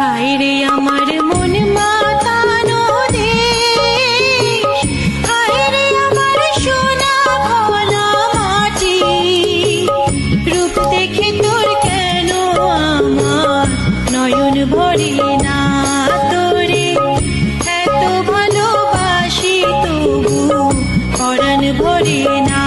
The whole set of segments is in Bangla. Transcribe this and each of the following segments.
হায় রে আমার মন মাতানো দেশ, হায় রে আমার সোনা ভোলা মাটি, রূপ দেখে তোর কেন আমার নয়ন ভরে না, তোরে এত ভালোবাসি তবু পরাণ ভরে না।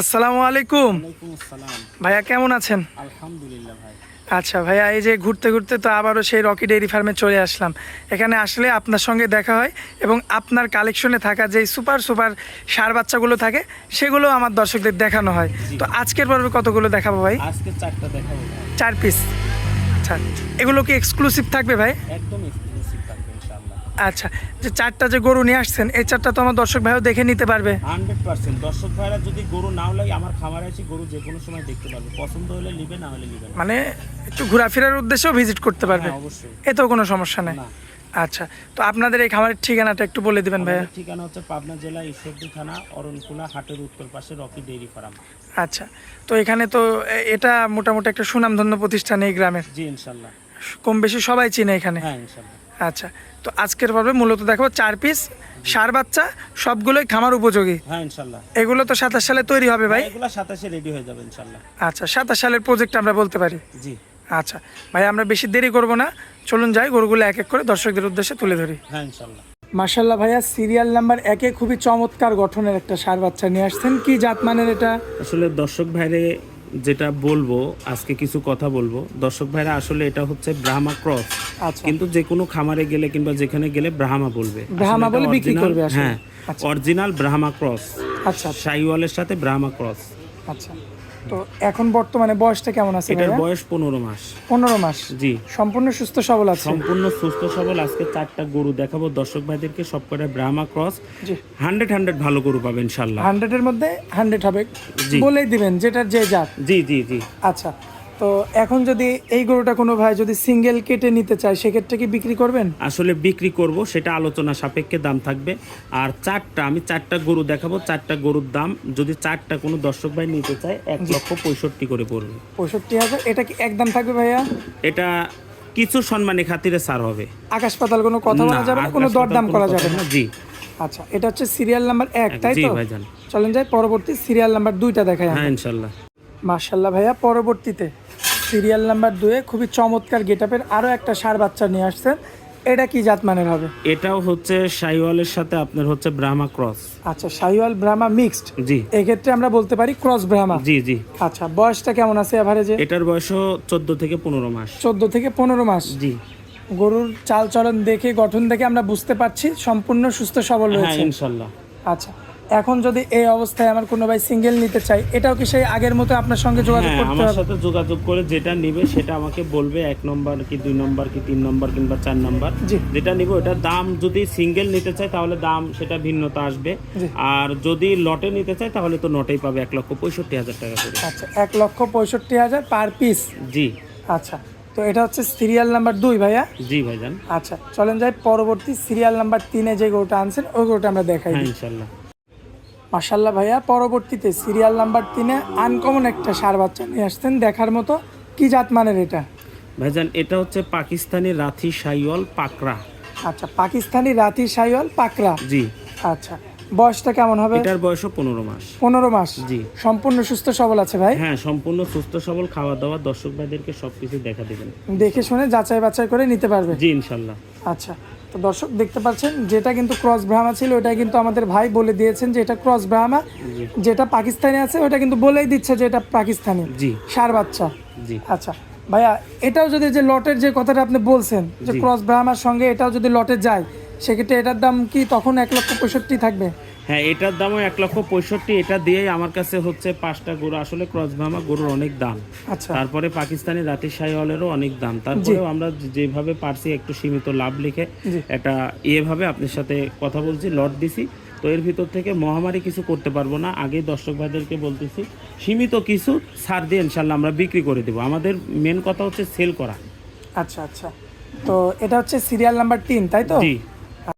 আসসালামু আলাইকুম ভাইয়া, কেমন আছেন? আলহামদুলিল্লাহ ভাই। আচ্ছা ভাইয়া, এই যে ঘুরতে ঘুরতে তো আবারও সেই রকি ডেইরি ফার্মে চলে আসলাম। এখানে আসলে আপনার সঙ্গে দেখা হয় এবং আপনার কালেকশনে থাকা যেই সুপার সুপার ষাঁড় বাচ্চাগুলো থাকে সেগুলো আমার দর্শকদের দেখানো হয়। তো আজকের পর্বে কতগুলো দেখাবো ভাই? আজকে 4টা দেখাবো ভাই। 4 পিস। আচ্ছা, এগুলো কি এক্সক্লুসিভ থাকবে ভাই? একদম এক্সক্লুসিভ থাকবে ইনশাআল্লাহ। আচ্ছা, যে 4টা যে গরু নিয়ে আসছেন এই 4টা তো আমার দর্শক ভাইও দেখে নিতে পারবে 100%। দর্শক ভাইরা যদি গরু নাও লাগে আমার খামারে এসে গরু যে কোনো সময় দেখতে পারবে, পছন্দ হলে নিবে, না হলে নিবে না। মানে একটু ঘোরাফেরার উদ্দেশ্যেও ভিজিট করতে পারবে? হ্যাঁ, অবশ্যই। এতেও কোনো সমস্যা নেই। না। আচ্ছা, তো আপনাদের এই খামারের ঠিকানাটা একটু বলে দিবেন ভাইয়া। আমাদের ঠিকানা হচ্ছে পাবনা জেলা ঈশ্বরদী থানা অরণকুলা হাটের উত্তর পাশে রকি ডেইরি ফার্ম। আচ্ছা, তো এখানে তো এটা মোটামুটি একটা সুনামধন্য প্রতিষ্ঠান এই গ্রামের, জি ইনশাআল্লাহ। কম বেশি সবাই চিনে এখানে। হ্যাঁ ইনশাআল্লাহ। আচ্ছা, তো আজকের পর্বে মূলত দেখাবো 4 পিস ষাঁড় বাচ্চা, সবগুলোই খামার উপযোগী। হ্যাঁ ইনশাআল্লাহ। এগুলো তো 27 সালে তৈরি হবে ভাই? এগুলা 27-এ রেডি হয়ে যাবে ইনশাআল্লাহ। আচ্ছা, 27 সালের প্রজেক্ট আমরা বলতে পারি? জি। আচ্ছা ভাই, আমরা বেশি দেরি করব না, চলুন যাই গরুগুলো এক এক করে দর্শকদের উদ্দেশ্যে তুলে ধরি। হ্যাঁ ইনশাআল্লাহ। মাশাআল্লাহ ভাইয়া, সিরিয়াল নাম্বার 1-এ খুবই চমৎকার গঠনের একটা ষাঁড় বাচ্চা নিয়ে আসছেন। কি জাত মানের এটা? আসলে দর্শক ভাইরে যেটা বলবো, আজকে কিছু কথা বলবো দর্শক ভাইরা, আসলে এটা হচ্ছে ব্রাহ্মা ক্রস। আচ্ছা, কিন্তু যে কোনো খামারে গেলে কিংবা যেখানে গেলে ব্রাহ্মা বলবে, ব্রাহ্মা বলে বিক্রি করবে আসলে? হ্যাঁ, আচ্ছা। Original Brahma cross. আচ্ছা শাইওয়ালের সাথে ব্রাহ্মা ক্রস। আচ্ছা, তো এখন বর্তমানে বয়সটা কেমন আছে এটার ভাইয়া? বয়স 15 মাস। 15 মাস। জি, সম্পূর্ণ সুস্থ সবল আছে? সম্পূর্ণ সুস্থ সবল। আজকে 4টা গরু দেখাবো দর্শক ভাইদেরকে, সবকটা ব্রাহ্মা ক্রস। জি, 100 ভালো গরু পাবে ইনশাআল্লাহ। 100 এর মধ্যে 100 হবে, জি। বলেই দিবেন যেটার যে জাত। জি জি জি। আচ্ছা, তো এখন যদি এই গরুটা কোনো ভাই যদি সিঙ্গেল কেটে নিতে চায় সেক্ষেত্রে কি বিক্রি করবেন? আসলে বিক্রি করব, সেটা আলোচনা সাপেক্ষে দাম থাকবে। আর আমি 4টা গরু দেখাবো, 4টা গরুর দাম যদি 4টা কোনো দর্শক ভাই নিতে চায় 1,65,000 করে পড়বে। 65,000। এটা কি একদম থাকবে ভাইয়া? এটা কিছু সম্মানী খাতিরে ছাড় হবে। আকাশ পাতাল কোনো কথা বলা যাবে না, কোনো দরদাম করা যাবে না? জি। আচ্ছা, এটা হচ্ছে সিরিয়াল নাম্বার 1, তাই জি তো? ভাইজান। চলেন যাই পরবর্তী সিরিয়াল নাম্বার 2টা দেখাই। হ্যাঁ ইনশাআল্লাহ। মাশাআল্লাহ ভাইয়া, পরবর্তীতে সিরিয়াল নাম্বার 2-এ খুবই চমৎকার গেটআপের আরো একটা ষাঁড় বাচ্চা নিয়ে আসছেন। এটা কি জাত মানের হবে? এটাও হচ্ছে শাইওয়ালের সাথে আপনার হচ্ছে ব্রাহ্মা ক্রস। আচ্ছা, শাহিওয়াল ব্রাহ্মা মিক্সড। জি। এই ক্ষেত্রে আমরা বলতে পারি ক্রস ব্রাহ্মা। জি জি। আচ্ছা, বয়সটা কেমন আছে এভারেজে? এটার বয়সও 14 থেকে 15 মাস। 14 থেকে 15 মাস। জি। গরুর চাল চলন দেখে, গঠন দেখে আমরা বুঝতে পারছি সম্পূর্ণ সুস্থ সবল হ্যাঁ রয়েছে। ইনশাআল্লাহ। আচ্ছা, এখন যদি এই অবস্থায় আমার কোনো ভাই সিঙ্গেল নিতে চাই, এটাও কি সেই আগের মতো আপনার সঙ্গে যোগাযোগ হ্যাঁ, করতে আমার হবে? সাথে যোগাযোগ করে যেটা নিবে সেটা আমাকে বলবে, 1 নম্বর কি 2 নম্বর কি 3 নম্বর কিংবা 4 নম্বর জি। যেটা নিব। এটা দাম যদি সিঙ্গেল নিতে চাই তাহলে দাম সেটা ভিন্নতা আসবে। জি। আর যদি লটে নিতে চাই তাহলে তো লটেই পাবে 1,65,000 টাকা করে। আচ্ছা, 1,65,000 পার পিস। জি। আচ্ছা, তো এটা হচ্ছে সিরিয়াল নাম্বার 2 ভাইয়া। জি ভাইজান। আচ্ছা, চলেন যাই পরবর্তী সিরিয়াল নাম্বার 3-এ যে গরুটা আনছেন ওই গরুটা আমরা দেখাই। হ্যাঁ ইনশাআল্লাহ। মাশাআল্লাহ ভাইয়া, পরবর্তীতে সিরিয়াল নাম্বার 3-এ আনকমন একটা ষাঁড় বাচ্চা নিয়ে আসছেন দেখার মতো। কি জাত মানের এটা? ভাইজান এটা হচ্ছে পাকিস্তানি রাথি শাইওয়াল পাকড়া। আচ্ছা, পাকিস্তানি রাতি শাহিওয়াল পাকড়া। জি। আচ্ছা, বয়সটা কেমন হবে? এটার বয়সও 15 মাস। 15 মাস। জি। সম্পূর্ণ সুস্থ সবল আছে ভাই? হ্যাঁ, সম্পূর্ণ সুস্থ সবল, খাওয়া দাওয়া দর্শক ভাইদেরকে সবকিছু দেখা দিবেন। দেখে শুনে যাচাই বাছাই করে নিতে পারবে? জি ইনশাআল্লাহ। আচ্ছা, তো দর্শক দেখতে পাচ্ছেন যেটা কিন্তু ক্রস ব্রাহ্মা ছিল ওটা কিন্তু আমাদের ভাই বলে দিয়েছেন যে এটা ক্রস ব্রাহ্মা। জি। যেটা পাকিস্তানি আছে ওটা কিন্তু বলেই দিচ্ছে যে এটা পাকিস্তানি জি। ষাঁড় বাচ্চা। জি। আচ্ছা ভাইয়া, এটাও যদি যে লটের যে কথাটা আপনি বলছেন যে জি। ক্রস ব্রাহ্মার সঙ্গে এটাও যদি লটে যায় সেক্ষেত্রে এটার দাম কি তখন 1,65,000 থাকবে? হ্যাঁ, এটার দামও 1,65,000। এটা দিয়েই আমার কাছে হচ্ছে 5টা গরু। আসলে ক্রস ব্রাহ্মা গরুর অনেক দাম। আচ্ছা, তারপরে পাকিস্তানি রাতি শাইওয়ালেরও অনেক দাম। তারপরেও আমরা যেভাবে পারছি একটু সীমিত লাভ লিখে জি। এটা এভাবে আপনার সাথে কথা বলছি, লট দিছি। তো এর ভিতর থেকে মহামারী কিছু করতে পারবো না, আগেই দর্শক ভাইদেরকে বলতেছি সীমিত কিছু ছাড় দিয়ে ইনশাল্লাহ আমরা বিক্রি করে দেবো। আমাদের মেন কথা হচ্ছে সেল করা। আচ্ছা আচ্ছা, তো এটা হচ্ছে সিরিয়াল নাম্বার 3, তাই তো? জি